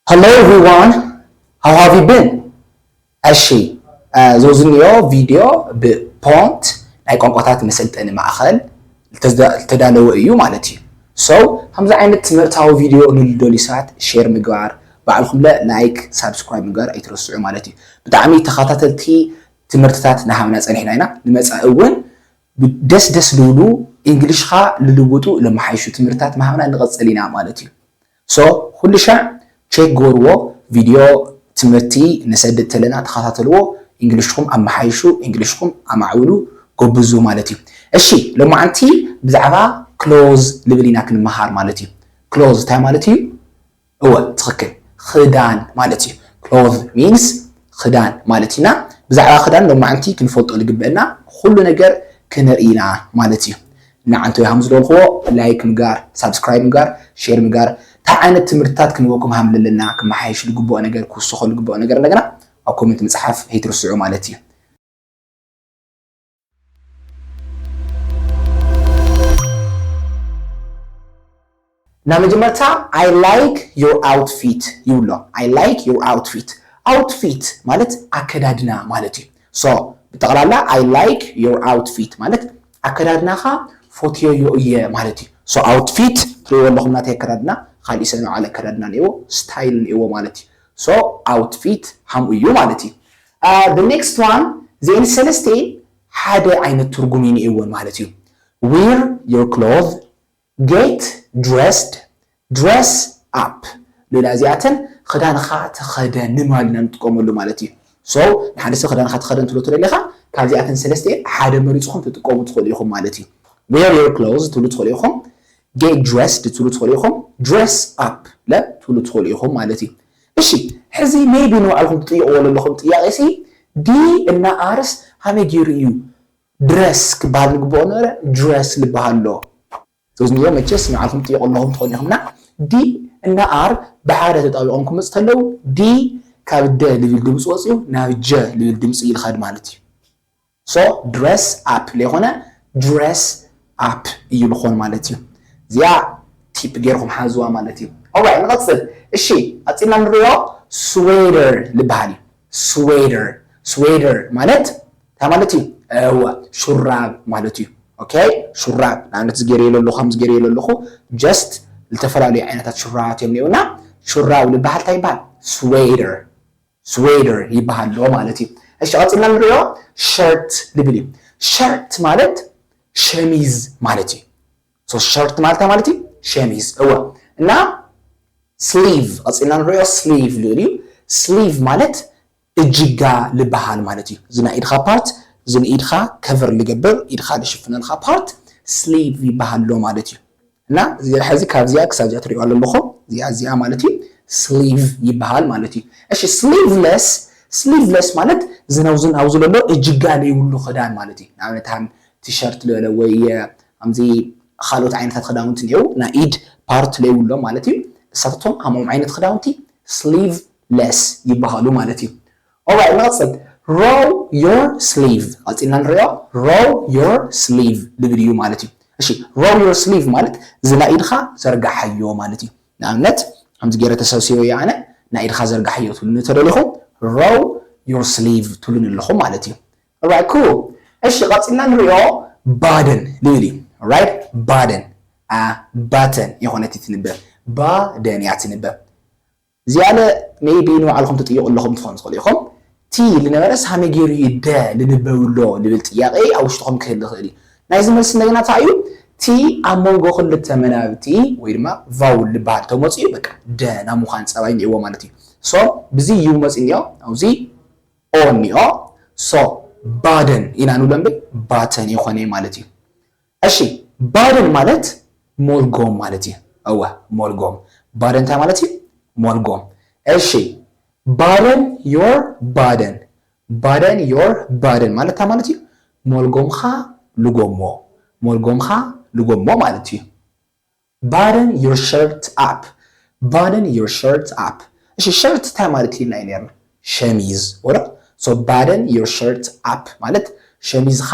Hello everyone, how have you been? እሺ ዞዝኒዮ ቪዲዮ ብፖንት ናይ ቋንቋታት መሰልጠኒ ማእኸል ዝተዳለወ እዩ ማለት እዩ። ሶ ከምዚ ዓይነት ትምህርታዊ ቪድዮ ንልደልዩ ሰባት ሼር ምግባር ባዕልኩም ላይክ ሳብስክራይብ ምግባር ኣይትረስዑ ማለት እዩ። ብጣዕሚ ተኸታተልቲ ትምህርትታት ናሃብና ፀኒሕና ኢና ንመፃኢ እውን ደስ ዝብሉ እንግሊሽኻ ልልውጡ ለመሓይሹ ትምህርትታት ማሃብና ንቐፅል ኢና ማለት እዩ። ሶ ኩሉ ሻዕ ቼክ ጎርዎ ቪዲዮ ትምህርቲ ንሰድድ ተለና ተኸታተልዎ እንግሊሽኩም ኣመሓይሹ እንግሊሽኩም ኣማዕብሉ ጎብዙ ማለት እዩ። እሺ ሎማዓንቲ ብዛዕባ ክሎዝ ልብል ኢና ክንመሃር ማለት እዩ። ክሎዝ እንታይ ማለት እዩ? እወ ትኽክል ክዳን ማለት እዩ። ክሎዝ ሚንስ ክዳን ማለት ኢና ብዛዕባ ክዳን ሎማዓንቲ ክንፈልጦ ዝግበአና ኩሉ ነገር ክንርኢና ማለት እዩ። ንዓንተ ከም ዝደልኽዎ ላይክ ምግባር ሳብስክራይብ ምግባር ሼር ምግባር እንታይ ዓይነት ትምህርትታት ክንወኩም ሃም ዘለና ክመሓይሽ ዝግብኦ ነገር ክውስኹ ዝግብኦ ነገር እንደገና ኣብ ኮሜንት ምፅሓፍ ከይትርስዑ ማለት እዩ። ና መጀመርታ I like your outfit ይብሎ I like your outfit outfit ማለት ኣከዳድና ማለት እዩ። ሶ ብጠቕላላ I like your outfit ማለት ኣከዳድናኻ ፎትዮ እየ ማለት እዩ። ሶ outfit ትሪእዎ ኣለኹም ናተይ ኣከዳድና خالي سنة على كردنا نيو ستايل نيو مالتي so outfit هم يو مالتي the next one زين سلستين حدا عين الترجمين نيو مالتي wear your clothes get dressed dress up للازياتن خدان خات خدان نمالنا نتقوم له مالتي so نحدث خدان خات خدان تلو تري لخا كازياتن سلستين حدا مريضكم تتقوم تدخليهم مالتي wear your clothes تلو تدخليهم get dressed تلو تدخليهم dress up لا تلو تدخليهم مالتي እሺ ሕዚ maybe ነው አልኩም ጥያቄ ለለኹም ጥያቄ ሲ ዲ እና አርስ ሃመጊርዩ ድረስ ክባል ግቦ ነረ ድረስ ልባሃሎ ዞዝኒዮ መቸስ ንዓልኩም ጥያቄ ለኹም ትኾንኹምና ዲ እና አር በሓደ ተጣቢቆም ክመጽተለው ዲ ካብ ደ ልብል ድምጽ ወጽዩ ናብ ጀ ልብል ድምጽ ይልኸድ ማለት እዩ ሶ ድረስ አፕ ለሆነ ድረስ አፕ ይልኾን ማለት እዩ ዚያ ቲፕ ገርኩም ሓዝዋ ማለት እዩ alright نقصد እሺ አጽና ንሪዮ ስዌተር ልባሃሊ ስዌተር ማለት ታማለት እዩ እወ ሹራብ ማለት እዩ ኦኬ ሹራብ ማለት ዝገሪ የለለኹ ከም ዝገሪ የለለኹ just ልተፈላለዩ ዓይነታት ሹራባት እዮም ነውና ሹራብ ልባሃል ታይ ይባሃል ስዌተር ይባሃል ማለት እዩ እሺ አጽና ንሪዮ ሸርት ልብል እዩ ሸርት ማለት ሸሚዝ ማለት እዩ ሶ ሸርት ማለት እዩ ሸሚዝ እወ እና ስሊቭ አጽና ንሪዮ ስሊቭ ልብል እዩ ስሊቭ ማለት እጅጋ ልባሃል ማለት እዩ ዝና ኢድኻ ፓርት ዝና ኢድኻ ከቨር ልገብር ኢድኻ ልሽፍነልኻ ፓርት ስሊቭ ይባሃሎ ማለት እዩ እና ሕዚ ካብዚያ ክሳብዚያ ትሪእዎ ኣለኹም እዚኣ ማለት እዩ ስሊቭ ይባሃል ማለት እዩ እሺ ስሊቭለስ ማለት ዝናው ዘሎ እጅጋ ዘይብሉ ክዳን ማለት እዩ ንኣብነት ሃም ቲሸርት ልበለ ወይ ከምዚ ካልኦት ዓይነታት ክዳውንቲ እኒአው ናይ ኢድ ፓርት ዘይብሎ ማለት እዩ እሳቶም ሃሞም ዓይነት ክዳውንቲ sleeveless ይባሃሉ ማለት እዩ alright نقصد roll your sleeve አጽና ንሪኦ roll your sleeve ልብል እዩ ማለት እዩ እሺ roll your sleeve ማለት ዝና ኢድኻ ዘርጋሕዮ ማለት እዩ ንኣብነት ከምዚ ገይረ ተሰብሲበ ያነ ናይ ኢድኻ ዘርጋሕዮ ትብሉ ተደሊኹም roll your sleeve ትብሉ ኣለኹም ማለት እዩ alright cool እሺ አጽና ንሪኦ button ልብል እዩ alright button button የሆነ ትንበብ ባደን ያትንበብ ዝያለ ሜቢ ነው አልኩም ተጥይቁ ለኹም ትኾን ትኽእሉኹም ቲ ልነበረስ ሃመጊሩ ይደ ልንበብሎ ልብል ጥያቄ አውሽተኹም ክህል ይኽእል ናይዚ መልስ እንደገና ታዩ ቲ ኣሞንጎ ክልተ መናብቲ ወይ ድማ ቫውል ልባሃል ተመጽዩ በቃ ደ ናብ ምዃን ፀባይ እኒአዎ ማለት እዩ ሶ ብዚ ዩ መጽንዮ አውዚ ኦንዮ ሶ ባደን ኢና ንብሎ ባተን ይኾነ ማለት እዩ እሺ ባደን ማለት ሞልጎም ማለት እዩ እወ ሞልጎም ባደን እንታይ ማለት እዩ ሞልጎም እሺ ባደን ዮር ባደን ማለት እንታይ ማለት እዩ ሞልጎምኻ ልጎሞ ማለት እዩ ባደን ዮር ሸርት አፕ እሺ ሸርት እንታይ ማለት እዩ ናይ ነርና ሸሚዝ ወራ ሶ ባደን ዮር ሸርት አፕ ማለት ሸሚዝኻ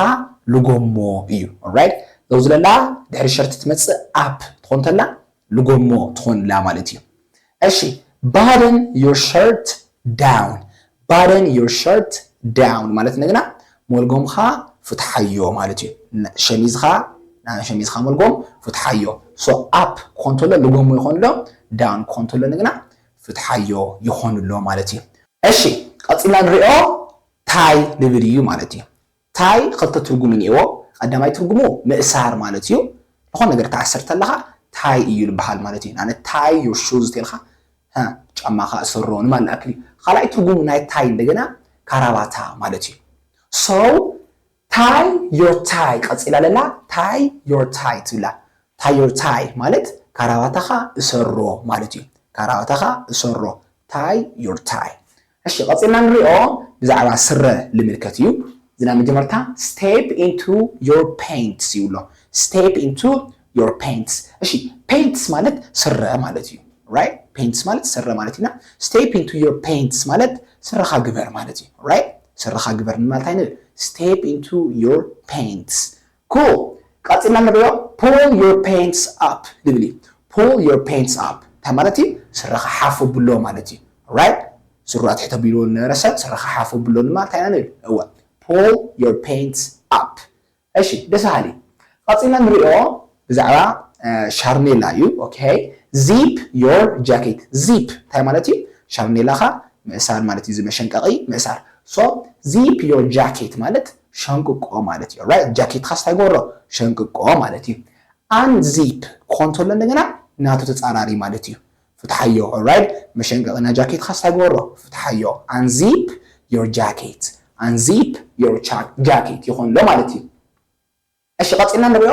ልጎሞ እዩ alright ዘውዝለላ ድሕሪ ሸርት ትመጽእ አፕ ትኾን ተላ ልጎሞ ትኾን ላ ማለት እዩ እሺ button your shirt down button your shirt down ማለት ነግና ሞልጎምኻ ፍትሐዮ ማለት እዩ ሸሚዝኻ ሞልጎም ፍትሐዮ so up ኮንቶሎ ልጎሙ ይኾንሎ down ኮንቶሎ ነግና ፍትሐዮ ይኾንሎ ማለት እዩ እሺ ቀጥልና ንሪኦ ታይ ልብል እዩ ማለት እዩ ታይ ክልተ ትርጉም እኒአዎ ቀዳማይ ትርጉሙ ምእሳር ማለት እዩ ዝኾነ ነገር ተዓስር ተለኻ ታይ እዩ ልበሃል ማለት እዩ ኣነ ታይ your shoes ተልኻ ጫማኻ እሰሮ ንማለት ኣክሊ ካልኣይ ትርጉሙ ናይ ታይ እንደገና ካራባታ ማለት እዩ so tie your tie ቀጽላ ለላ tie your tie ትብላ tie your tie ማለት ካራባታኻ እሰሮ ማለት እዩ ካራባታኻ እሰሮ tie your tie እሺ ቀጽልና ንሪኦ ብዛዕባ ስረ ልምልከት እዩ ዝና መጀመርታ step into your paints ይብሎ step into your paints እሺ paints ማለት ስረ ማለት እዩ right paints ማለት ስረ ማለት ኢና step into your paints ማለት ስረኻ ግበር ማለት እዩ right ስረኻ ግበር ማለት አይነ step into your paints cool ቀጥልና ንሪኦ pull your paints up ልብሊ pull your paints up ተማለቲ ስረኻ ሓፉ ብሎ ማለት እዩ right ስራት ሕተ ቢሎ ነረሰብ ስረኻ ሓፉ ብሎ ማለት አይነ እወ pull your paints up እሺ ደሳሊ ቀጥልና ንሪኦ ብዛዕባ ሻርኔላ እዩ okay zip your jacket zip ተማለቲ ሻርኔላኻ ምእሳር ማለት እዩ ዝመሸንቀቂ ምእሳር so zip your jacket ማለት ሸንቅቆ ማለት እዩ right jacket ካስታይ ጎሮ ሸንቅቆ ማለት እዩ unzip ኮንቶሎ እንደገና ናቱ ተጻራሪ ማለት እዩ ፍትሐዮ right መሸንቀቅና jacket ካስታይ ጎሮ ፍትሐዮ unzip your jacket unzip your jacket ይኾን ሎ ማለት እዩ እሺ ቀጥልና ንሪኦ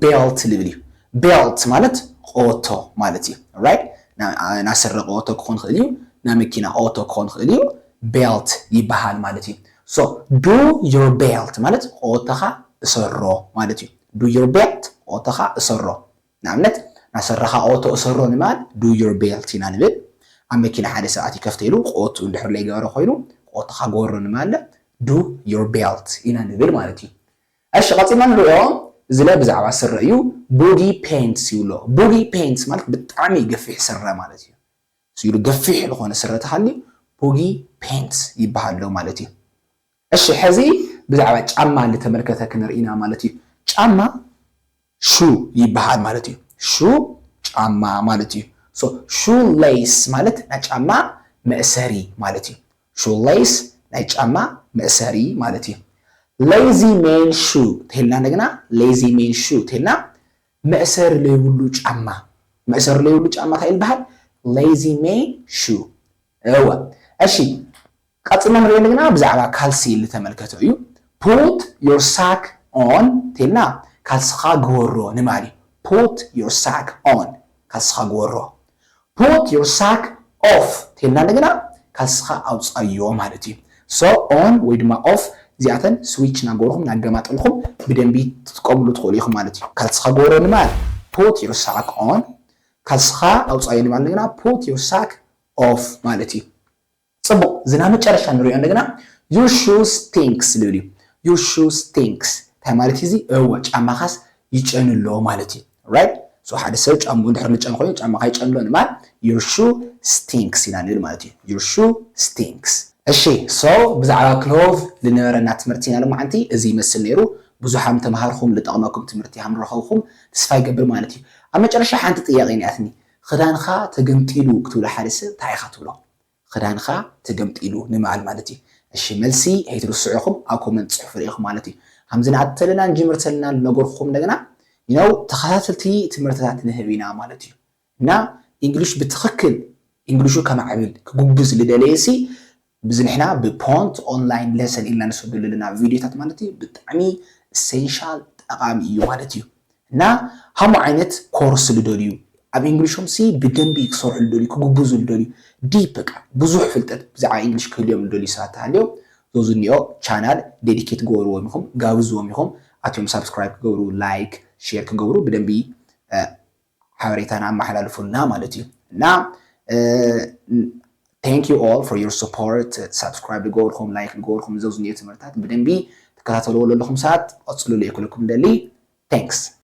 belt ልብል እዩ belt ማለት ቆቶ ማለት እዩ right ናስረ ቆቶ ክኾን ክእል እዩ ናመኪና ኦቶ ክኾን ክእል እዩ belt ይበሃል ማለት እዩ so do your belt ማለት ቆቶኻ እሰሮ ማለት እዩ do your belt ቆቶኻ እሰሮ ንኣብነት ናሰረኻ ኦቶ እሰሮ ንማል do your belt ኢና ንብል ኣብ መኪና ሓደ ሰዓት ይከፍተሉ ቆቱ እንድሕር ላይ ገበረ ኮይኑ ቆቶኻ ጎሮ ንማል do your belt ኢና ንብል ማለት እዩ እሺ ቀጥልና ንሪኦ ዝለ ብዛዕባ ስረ እዩ boogie pants ይብሎ boogie pants ማለት ብጣዕሚ ገፊሕ ስረ ማለት እዩ ሲሉ ገፊሕ ዝኾነ ስረ ተሃሊ boogie pants ይበሃል ማለት እዩ እሺ ሕዚ ብዛዕባ ጫማ ልተመልከተ ክንርኢና ማለት እዩ ጫማ shoe ይበሃል ማለት እዩ shoe ጫማ ማለት እዩ so shoe lace ማለት ናይ ጫማ መእሰሪ ማለት እዩ shoe lace ናይ ጫማ መእሰሪ ማለት እዩ lazy man shoe ተልና እንደገና lazy man shoe ተልና መእሰር ለይብሉ ጫማ መእሰር ለይብሉ ጫማ ታይ ይበሃል lazy man shoe እወ እሺ ቀጥልና ንሪኦ እንደገና ብዛዕባ ካልሲ ልተመልከተ እዩ put your sack on ተልና ካልስኻ ግወሮ ንማሊ put your sack on ካልስኻ ግወሮ put your sack off ተልና እንደገና ካልስኻ ኣውፃዮ ማለት እዩ so on ወይ ድማ off ዚኣተን ስዊች ናገርኩም ናገማጥልኩም ብደንቢ ትጥቀምሉ ትኽእሉ ኢኹም ማለት እዩ ካልስኻ ግወሮ ንማል put your sack on ካልስኻ ኣውፃዮ ንማል እንደገና put your sack off ማለት እዩ ጽቡቅ ዝና መጨረሻ ንሪኦ እንደገና your shoes stinks ልብል እዩ your shoes stinks ታይ ማለት እዚ እወ ጫማኻስ ይጨንሎ ማለት እዩ right so ሓደ ሰብ ጫሙ እንድሕር ንጨን ኮይኑ ጫማኻ ይጨንሎ ንማል your shoe stinks ኢና ንብል ማለት እዩ your shoe stinks እሺ so ብዛዕባ ክሎቭ ልነበረና ትምህርቲ ኢና ለማዓንቲ እዚ ይመስል ነይሩ ብዙሓም ተምሃርኩም ልጠቕመኩም ትምህርቲ ሃም ረኸብኩም ተስፋ ይገብር ማለት እዩ ኣብ መጨረሻ ሓንቲ ጥያቄ ንኣትኒ ክዳንኻ ተገምጢሉ ክትብሎ ሓደ ሰብ እንታይ ኢኻ ትብሎ ክዳንኻ ተገምጢሉ ንማል ማለት እዩ እሺ መልሲ ከይትርስዑኩም ኣብ ኮመንት ጽሑፍ ርኢኹም ማለት እዩ ከምዚ ንኣተለና እንጅምር ተለና ነገርኩም እንደገና ተኸታተልቲ ትምህርትታት ንህብ ኢና ማለት እዩ እና እንግሊሽ ብትኽክል እንግሊሹ ከማዕብል ክጉብዝ ልደለየሲ ብዝንሕና ብፖንት ኦንላይን ለሰን ኢልና ንሰደለና ቪድዮታት ማለት እዩ ብጣዕሚ ኤሰንሻል ጠቃሚ እዩ ማለት እዩ እና ሃሙ ዓይነት ኮርስ ልደልዩ ኣብ እንግሊሽም ሲ ብደንቢ ክሰርሑ ልደልዩ ክጉብዙ ልደልዩ ዲፕ ብዙሕ ፍልጠት ብዛዕባ እንግሊሽ ክህልዮም ልደልዩ ሰባት ተሃልዮም ዞዝኒኦ ቻናል ዴዲኬት ክገብርዎም ኢኹም ጋብዝዎም ኢኹም ኣትዮም ሳብስክራይብ ክገብሩ ላይክ ሼር ክገብሩ ብደንቢ ሓበሬታና ኣመሓላልፉልና ማለት እዩ እና thank you all for your support subscribe لجوركم like لجوركم زوزنية مرتات بدنبي تكاتلوا لكم ساعات أصلوا لي كلكم دلي thanks